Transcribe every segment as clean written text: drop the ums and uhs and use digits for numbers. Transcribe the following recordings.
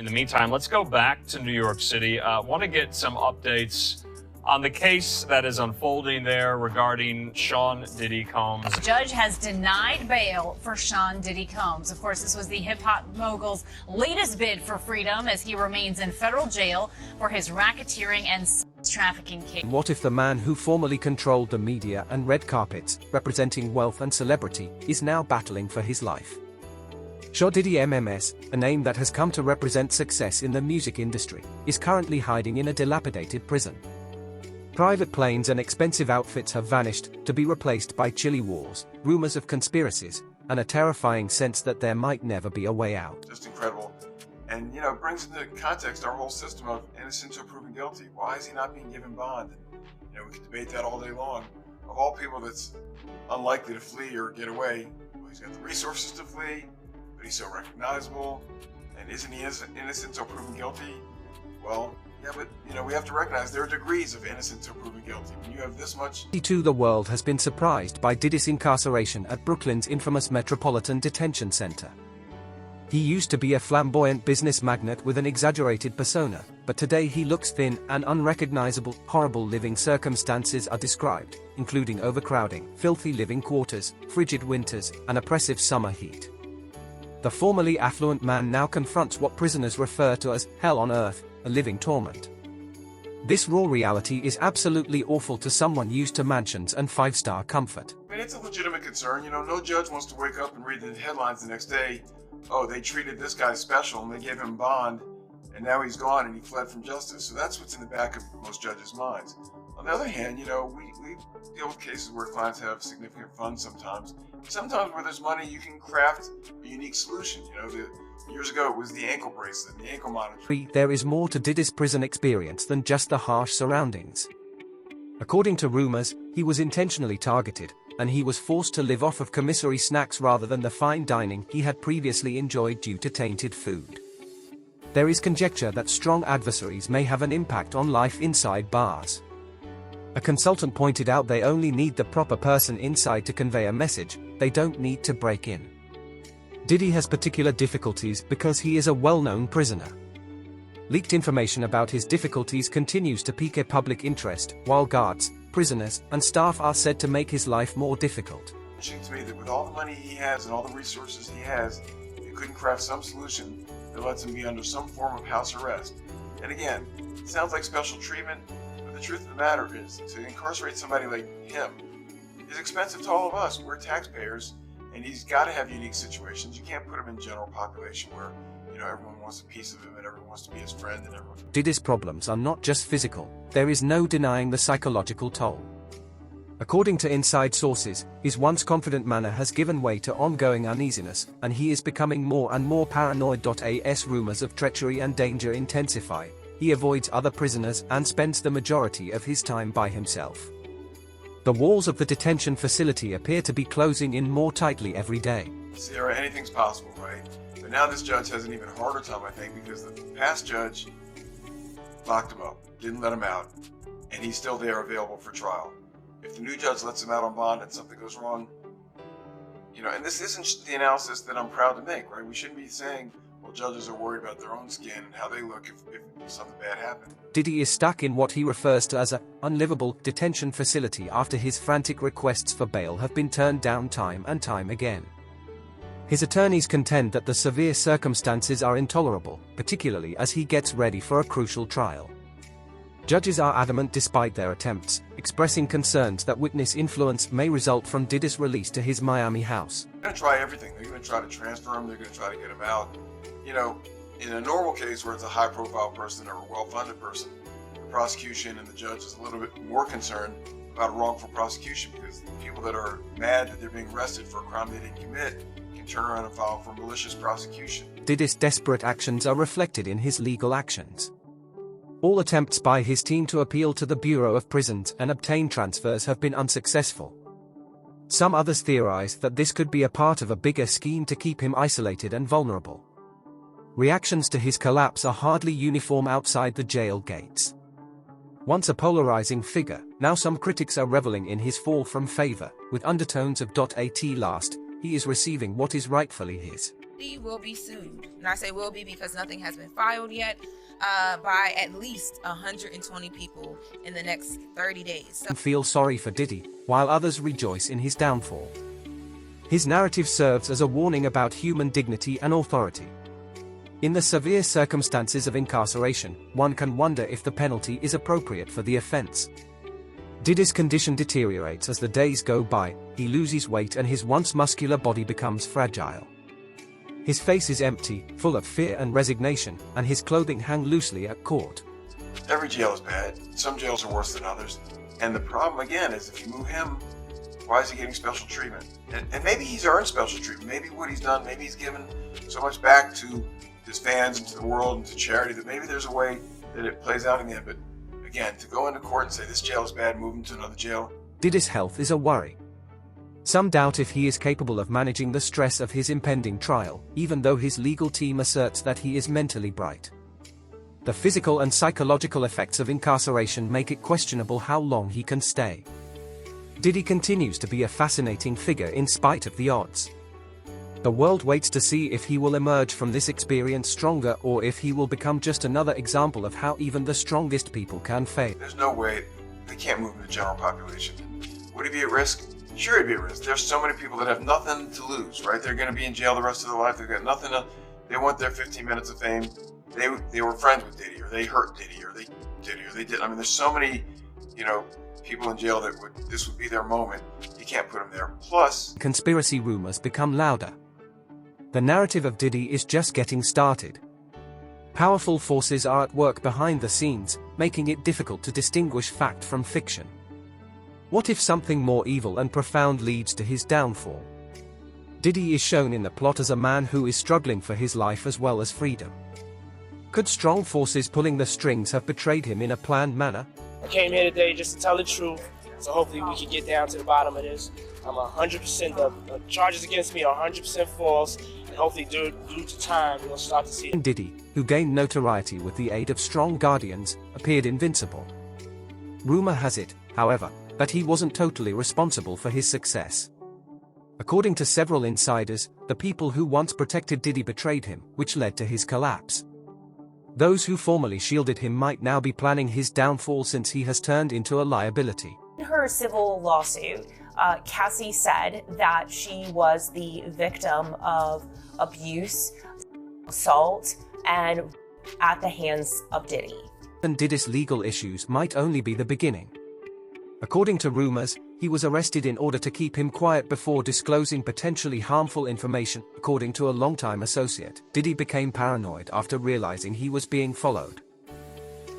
In the meantime, let's go back to New York City. Want to get some updates on the case that is unfolding there regarding Sean Diddy Combs. The judge has denied bail for Sean Diddy Combs. Of course, this was the hip-hop mogul's latest bid for freedom as he remains in federal jail for his racketeering and trafficking case. What if the man who formerly controlled the media and red carpets, representing wealth and celebrity, is now battling for his life? Sean Diddy MMS, a name that has come to represent success in the music industry, is currently hiding in a dilapidated prison. Private planes and expensive outfits have vanished, to be replaced by chilly wars, rumors of conspiracies, and a terrifying sense that there might never be a way out. Just incredible. And, it brings into context our whole system of innocent until proven guilty. Why is he not being given bond? And, we could debate that all day long. Of all people that's unlikely to flee or get away, well, he's got the resources to flee, but he's so recognizable. And isn't he innocent until proven guilty? Well, yeah, but, we have to recognize there are degrees of innocence or proven guilty. When you have this much... The world has been surprised by Diddy's incarceration at Brooklyn's infamous Metropolitan Detention Center. He used to be a flamboyant business magnate with an exaggerated persona, but today he looks thin and unrecognizable. Horrible living circumstances are described, including overcrowding, filthy living quarters, frigid winters, and oppressive summer heat. The formerly affluent man now confronts what prisoners refer to as hell on earth, a living torment. This raw reality is absolutely awful to someone used to mansions and five-star comfort. I mean, it's a legitimate concern. No judge wants to wake up and read the headlines the next day. Oh, they treated this guy special and they gave him bond, and now he's gone and he fled from justice. So that's what's in the back of most judges' minds. On the other hand, we deal with cases where clients have significant funds sometimes. Sometimes where there's money, you can craft a unique solution. Years ago, it was the ankle bracelet, the ankle monitor. There is more to Diddy's prison experience than just the harsh surroundings. According to rumors, he was intentionally targeted, and he was forced to live off of commissary snacks rather than the fine dining he had previously enjoyed due to tainted food. There is conjecture that strong adversaries may have an impact on life inside bars. A consultant pointed out they only need the proper person inside to convey a message, they don't need to break in. Diddy has particular difficulties because he is a well-known prisoner. Leaked information about his difficulties continues to pique public interest, while guards, prisoners, and staff are said to make his life more difficult. It seems to me that with all the money he has and all the resources he has, he couldn't craft some solution that lets him be under some form of house arrest. And again, it sounds like special treatment, but the truth of the matter is, to incarcerate somebody like him is expensive to all of us. We're taxpayers. And he's got to have unique situations. You can't put him in general population where, everyone wants a piece of him and everyone wants to be his friend and everyone... Diddy's problems are not just physical, there is no denying the psychological toll. According to inside sources, his once confident manner has given way to ongoing uneasiness, and he is becoming more and more paranoid. As rumors of treachery and danger intensify, he avoids other prisoners and spends the majority of his time by himself. The walls of the detention facility appear to be closing in more tightly every day. Sarah, anything's possible, right? But now this judge has an even harder time, I think, because the past judge locked him up, didn't let him out, and he's still there available for trial. If the new judge lets him out on bond and something goes wrong, and this isn't the analysis that I'm proud to make, right? We shouldn't be saying, well, judges are worried about their own skin and how they look if something bad happened. Diddy is stuck in what he refers to as an unlivable detention facility after his frantic requests for bail have been turned down time and time again. His attorneys contend that the severe circumstances are intolerable, particularly as he gets ready for a crucial trial. Judges are adamant despite their attempts, expressing concerns that witness influence may result from Diddy's release to his Miami house. They're going to try everything. They're going to try to transfer him. They're going to try to get him out. In a normal case where it's a high-profile person or a well-funded person, the prosecution and the judge is a little bit more concerned about a wrongful prosecution because the people that are mad that they're being arrested for a crime they didn't commit can turn around and file for malicious prosecution. Diddy's desperate actions are reflected in his legal actions. All attempts by his team to appeal to the Bureau of Prisons and obtain transfers have been unsuccessful. Some others theorize that this could be a part of a bigger scheme to keep him isolated and vulnerable. Reactions to his collapse are hardly uniform outside the jail gates. Once a polarizing figure, now some critics are reveling in his fall from favor, with undertones of "at last, he is receiving what is rightfully his." Diddy will be sued, and I say will be because nothing has been filed yet, by at least 120 people in the next 30 days. Some feel sorry for Diddy, while others rejoice in his downfall. His narrative serves as a warning about human dignity and authority. In the severe circumstances of incarceration, one can wonder if the penalty is appropriate for the offense. Diddy's condition deteriorates as the days go by, he loses weight and his once muscular body becomes fragile. His face is empty, full of fear and resignation, and his clothing hang loosely at court. Every jail is bad. Some jails are worse than others. And the problem, again, is if you move him, why is he getting special treatment? And maybe he's earned special treatment. Maybe what he's done, maybe he's given so much back to his fans and to the world and to charity that maybe there's a way that it plays out in the end. But again, to go into court and say this jail is bad, move him to another jail. Diddy's health is a worry. Some doubt if he is capable of managing the stress of his impending trial, even though his legal team asserts that he is mentally bright. The physical and psychological effects of incarceration make it questionable how long he can stay. Diddy continues to be a fascinating figure in spite of the odds. The world waits to see if he will emerge from this experience stronger or if he will become just another example of how even the strongest people can fail. There's no way they can't move in the general population. Would he be at risk? Sure, he'd be at risk. There's so many people that have nothing to lose, right? They're going to be in jail the rest of their life. They've got nothing to. They want their 15 minutes of fame. They were friends with Diddy, or they hurt Diddy, or they did. I mean, there's so many, people in jail that this would be their moment. You can't put them there. Plus, conspiracy rumors become louder. The narrative of Diddy is just getting started. Powerful forces are at work behind the scenes, making it difficult to distinguish fact from fiction. What if something more evil and profound leads to his downfall? Diddy is shown in the plot as a man who is struggling for his life as well as freedom. Could strong forces pulling the strings have betrayed him in a planned manner? I came here today just to tell the truth, so hopefully we can get down to the bottom of this. I'm 100%, the charges against me are 100% false, and hopefully due to time we'll start to see. Diddy, who gained notoriety with the aid of strong guardians, appeared invincible. Rumor has it, however, that he wasn't totally responsible for his success. According to several insiders, the people who once protected Diddy betrayed him, which led to his collapse. Those who formerly shielded him might now be planning his downfall since he has turned into a liability. In her civil lawsuit, Cassie said that she was the victim of abuse, assault, and at the hands of Diddy. And Diddy's legal issues might only be the beginning. According to rumors, he was arrested in order to keep him quiet before disclosing potentially harmful information. According to a longtime associate, Diddy became paranoid after realizing he was being followed.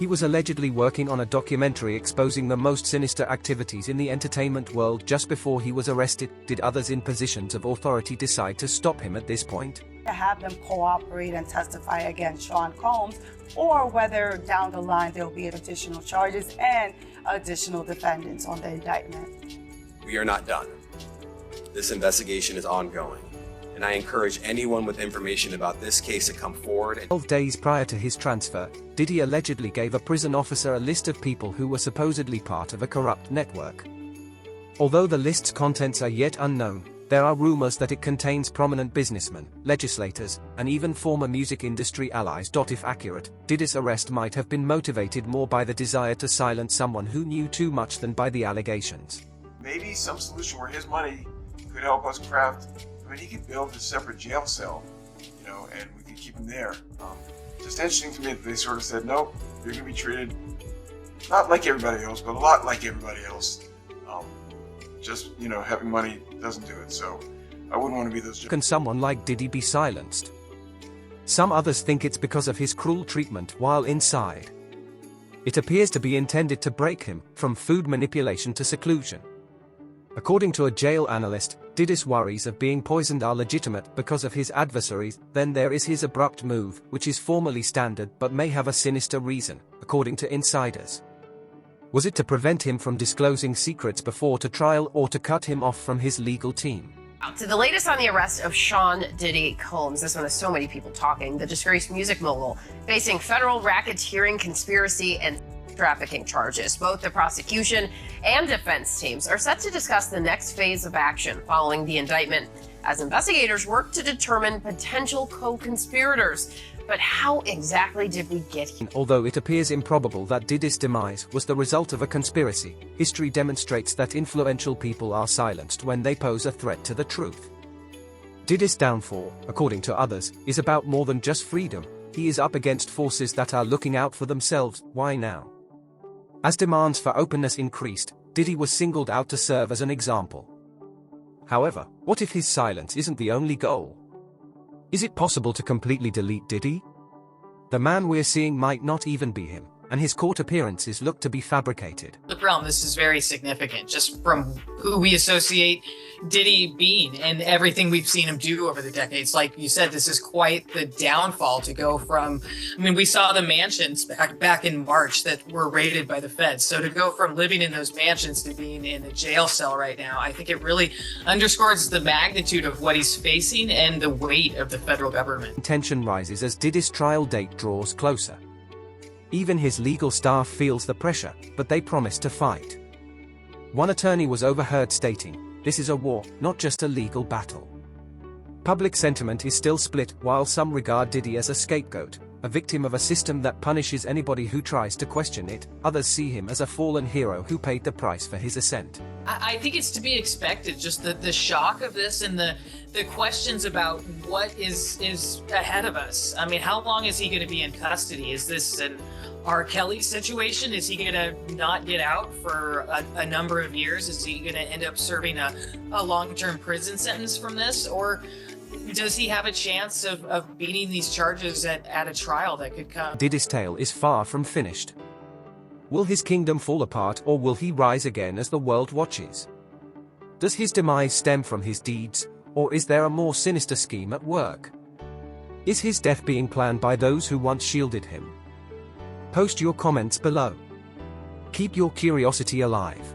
He was allegedly working on a documentary exposing the most sinister activities in the entertainment world just before he was arrested. Did others in positions of authority decide to stop him at this point? To have them cooperate and testify against Sean Combs, or whether down the line there will be additional charges and additional defendants on the indictment. We are not done. This investigation is ongoing, and I encourage anyone with information about this case to come forward. 12 days prior to his transfer, Diddy allegedly gave a prison officer a list of people who were supposedly part of a corrupt network. Although the list's contents are yet unknown, there are rumors that it contains prominent businessmen, legislators, and even former music industry allies. If accurate, Diddy's arrest might have been motivated more by the desire to silence someone who knew too much than by the allegations. maybe some solution where his money could help us craft. I mean, he could build a separate jail cell, and we could keep him there. Just interesting to me that they sort of said, nope, you're going to be treated not like everybody else, but a lot like everybody else. Having money doesn't do it. So I wouldn't want to be those. Can someone like Diddy be silenced? Some others think it's because of his cruel treatment while inside. It appears to be intended to break him, from food manipulation to seclusion. According to a jail analyst, Diddy's worries of being poisoned are legitimate because of his adversaries. Then there is his abrupt move, which is formally standard but may have a sinister reason, according to insiders. Was it to prevent him from disclosing secrets before trial or to cut him off from his legal team? To the latest on the arrest of Sean Diddy Combs. This one has so many people talking. The disgraced music mogul facing federal racketeering, conspiracy, and trafficking charges. Both the prosecution and defense teams are set to discuss the next phase of action following the indictment as investigators work to determine potential co-conspirators. But how exactly did we get here? Although it appears improbable that Diddy's demise was the result of a conspiracy, history demonstrates that influential people are silenced when they pose a threat to the truth. Diddy's downfall, according to others, is about more than just freedom. He is up against forces that are looking out for themselves. Why now? As demands for openness increased, Diddy was singled out to serve as an example. However, what if his silence isn't the only goal? Is it possible to completely delete Diddy? The man we're seeing might not even be him, and his court appearances look to be fabricated. The realm, this is very significant, just from who we associate Diddy being and everything we've seen him do over the decades. Like you said, this is quite the downfall to go from, we saw the mansions back in March that were raided by the feds. So to go from living in those mansions to being in a jail cell right now, I think it really underscores the magnitude of what he's facing and the weight of the federal government. Tension rises as Diddy's trial date draws closer. Even his legal staff feels the pressure, but they promise to fight. One attorney was overheard stating, "This is a war, not just a legal battle." Public sentiment is still split, while some regard Diddy as a scapegoat, a victim of a system that punishes anybody who tries to question it. Others see him as a fallen hero who paid the price for his ascent. I think it's to be expected, just the shock of this and the questions about what is ahead of us. How long is he going to be in custody? Is this an R. Kelly situation? Is he going to not get out for a number of years? Is he going to end up serving a long-term prison sentence from this? Or does he have a chance of beating these charges at a trial that could come? Diddy's tale is far from finished. Will his kingdom fall apart, or will he rise again as the world watches? Does his demise stem from his deeds, or is there a more sinister scheme at work? Is his death being planned by those who once shielded him? Post your comments below. Keep your curiosity alive.